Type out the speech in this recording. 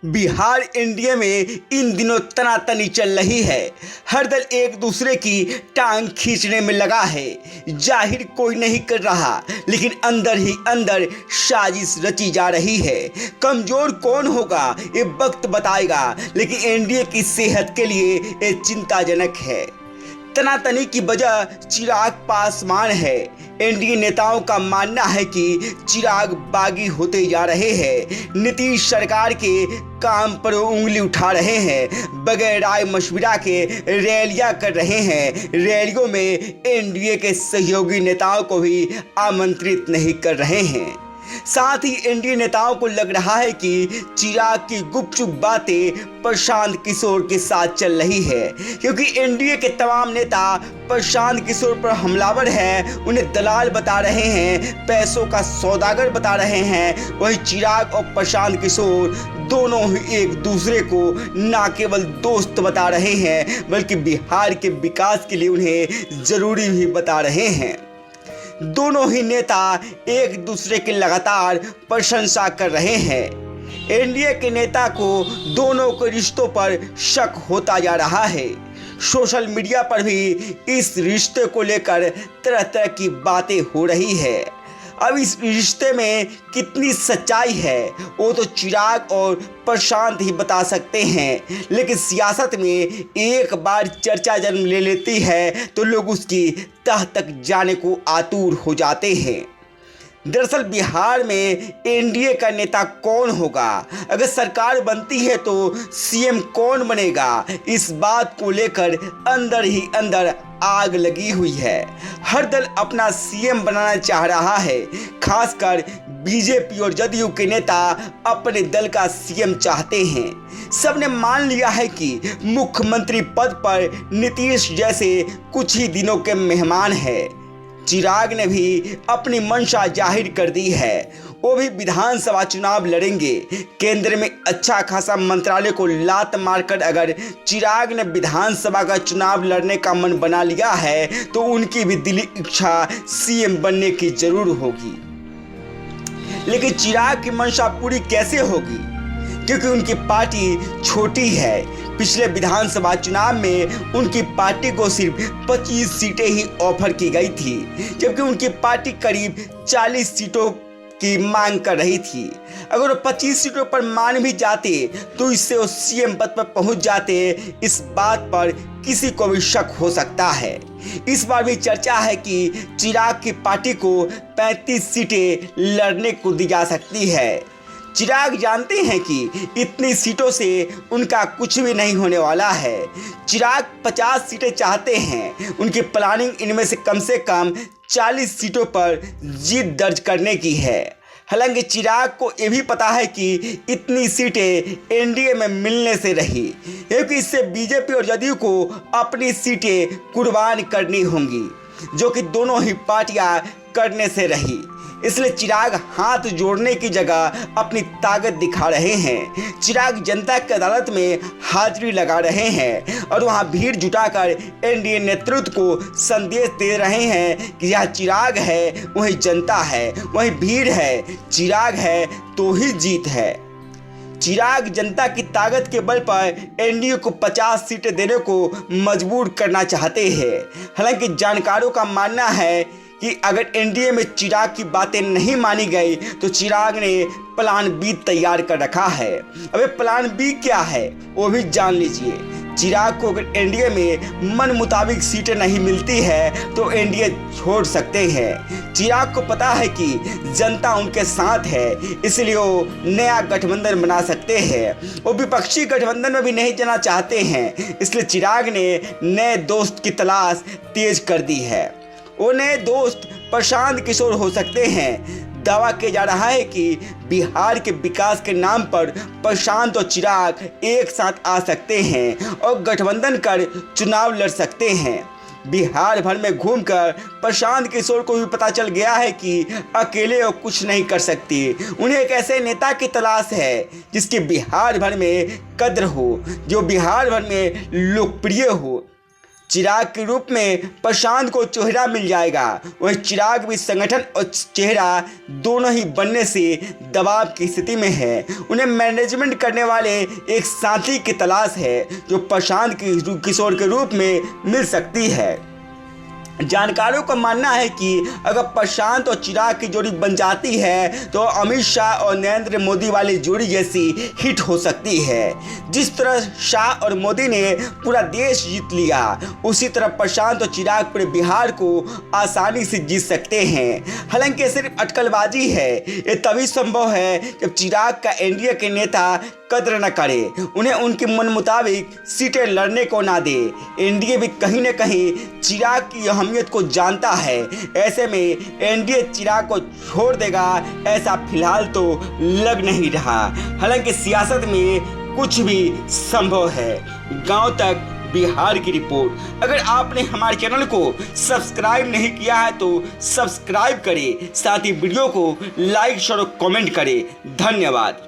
Bihar NDA में इन दिनों तनातनी चल रही है। हर दल एक दूसरे की टांग खींचने में लगा है। जाहिर कोई नहीं कर रहा, लेकिन अंदर ही अंदर साजिश रची जा रही है। कमजोर कौन होगा ये वक्त बताएगा, लेकिन एनडीए की सेहत के लिए ये चिंताजनक है। तनातनी की वजह चिराग पासवान है। एनडीए नेताओं का मानना है कि चिराग बागी होते जा रहे हैं, नीतीश सरकार के काम पर उंगली उठा रहे हैं, बगैर राय मशविरा के रैलियां कर रहे हैं। रैलियों में एनडीए के सहयोगी नेताओं को भी आमंत्रित नहीं कर रहे हैं। साथ ही एनडीए नेताओं को लग रहा है कि चिराग की गुपचुप बातें प्रशांत किशोर के साथ चल रही है, क्योंकि एनडीए के तमाम नेता प्रशांत किशोर पर हमलावर हैं, उन्हें दलाल बता रहे हैं, पैसों का सौदागर बता रहे हैं। वहीं चिराग और प्रशांत किशोर दोनों ही एक दूसरे को न केवल दोस्त बता रहे हैं, बल्कि बिहार के विकास के लिए उन्हें जरूरी भी बता रहे हैं। दोनों ही नेता एक दूसरे की लगातार प्रशंसा कर रहे हैं। एनडीए के नेता को दोनों के रिश्तों पर शक होता जा रहा है। सोशल मीडिया पर भी इस रिश्ते को लेकर तरह तरह की बातें हो रही है। अब इस रिश्ते में कितनी सच्चाई है वो तो चिराग और प्रशांत ही बता सकते हैं, लेकिन सियासत में एक बार चर्चा जन्म ले लेती है तो लोग उसकी तह तक जाने को आतुर हो जाते हैं। दरअसल बिहार में एनडीए का नेता कौन होगा, अगर सरकार बनती है तो सीएम कौन बनेगा, इस बात को लेकर अंदर ही अंदर आग लगी हुई है। हर दल अपना सीएम बनाना चाह रहा है। खासकर बीजेपी और जदयू के नेता अपने दल का सीएम चाहते हैं। सबने मान लिया है कि मुख्यमंत्री पद पर नीतीश जैसे कुछ ही दिनों के मेहमान हैं। चिराग ने भी अपनी मंशा जाहिर कर दी है, वो भी विधानसभा चुनाव लड़ेंगे। केंद्र में अच्छा खासा मंत्रालय को लात मारकर अगर चिराग ने विधानसभा का चुनाव लड़ने का मन बना लिया है तो उनकी भी दिली इच्छा सीएम बनने की जरूर होगी। लेकिन चिराग की मंशा पूरी कैसे होगी, क्योंकि उनकी पार्टी छोटी है। पिछले विधानसभा चुनाव में उनकी पार्टी को सिर्फ 25 सीटें ही ऑफर की गई थी, जबकि उनकी पार्टी करीब 40 सीटों की मांग कर रही थी। अगर वो 25 सीटों पर मान भी जाते तो इससे वो सीएम पद पर पहुंच जाते, इस बात पर किसी को भी शक हो सकता है। इस बार भी चर्चा है कि चिराग की पार्टी को 35 सीटें लड़ने को दी जा सकती है। चिराग जानते हैं कि इतनी सीटों से उनका कुछ भी नहीं होने वाला है। चिराग 50 सीटें चाहते हैं। उनकी प्लानिंग इनमें से कम 40 सीटों पर जीत दर्ज करने की है। हालांकि चिराग को ये भी पता है कि इतनी सीटें एनडीए में मिलने से रही, क्योंकि इससे बीजेपी और जदयू को अपनी सीटें कुर्बान करनी होंगी, जो कि दोनों ही पार्टियां करने से रही। इसलिए चिराग हाथ जोड़ने की जगह अपनी ताकत दिखा रहे हैं। चिराग जनता की अदालत में हाजिरी लगा रहे हैं और वहां भीड़ जुटाकर एनडीए नेतृत्व को संदेश दे रहे हैं कि यह चिराग है वही जनता है, वही भीड़ है, चिराग है तो ही जीत है। चिराग जनता की ताकत के बल पर एनडीए को 50 सीटें देने को मजबूर करना चाहते हैं। हालांकि जानकारों का मानना है कि अगर एनडीए में चिराग की बातें नहीं मानी गई तो चिराग ने प्लान बी तैयार कर रखा है। अब ये प्लान बी क्या है वो भी जान लीजिए। चिराग को अगर एनडीए में मन मुताबिक सीटें नहीं मिलती है तो एनडीए छोड़ सकते हैं। चिराग को पता है कि जनता उनके साथ है, इसलिए वो नया गठबंधन बना सकते हैं। वो विपक्षी गठबंधन में भी नहीं जाना चाहते हैं, इसलिए चिराग ने नए दोस्त की तलाश तेज कर दी है। वो नए दोस्त प्रशांत किशोर हो सकते हैं। दावा किया जा रहा है कि बिहार के विकास के नाम पर प्रशांत और चिराग एक साथ आ सकते हैं और गठबंधन कर चुनाव लड़ सकते हैं। बिहार भर में घूमकर प्रशांत किशोर को भी पता चल गया है कि अकेले वो कुछ नहीं कर सकते। उन्हें एक ऐसे नेता की तलाश है जिसकी बिहार भर में कद्र हो, जो बिहार भर में लोकप्रिय हो। चिराग के रूप में प्रशांत को चेहरा मिल जाएगा। वही चिराग भी संगठन और चेहरा दोनों ही बनने से दबाव की स्थिति में है। उन्हें मैनेजमेंट करने वाले एक साथी की तलाश है जो प्रशांत किशोर के रूप में मिल सकती है। जानकारों का मानना है कि अगर प्रशांत और चिराग की जोड़ी बन जाती है तो अमित शाह और नरेंद्र मोदी वाली जोड़ी जैसी हिट हो सकती है। जिस तरह शाह और मोदी ने पूरा देश जीत लिया, उसी तरह प्रशांत और चिराग पूरे बिहार को आसानी से जीत सकते हैं। हालांकि ये सिर्फ अटकलबाजी है। ये तभी संभव है जब चिराग का एनडीए के नेता कद्र न करे, उन्हें उनके मन मुताबिक सीटें लड़ने को ना दे। एनडीए भी कहीं न कहीं चिराग की अहमियत को जानता है। ऐसे में एनडीए चिराग को छोड़ देगा, ऐसा फिलहाल तो लग नहीं रहा। हालांकि सियासत में कुछ भी संभव है। गांव तक बिहार की रिपोर्ट। अगर आपने हमारे चैनल को सब्सक्राइब नहीं किया है तो सब्सक्राइब करें, साथ ही वीडियो को लाइक और कमेंट करें। धन्यवाद।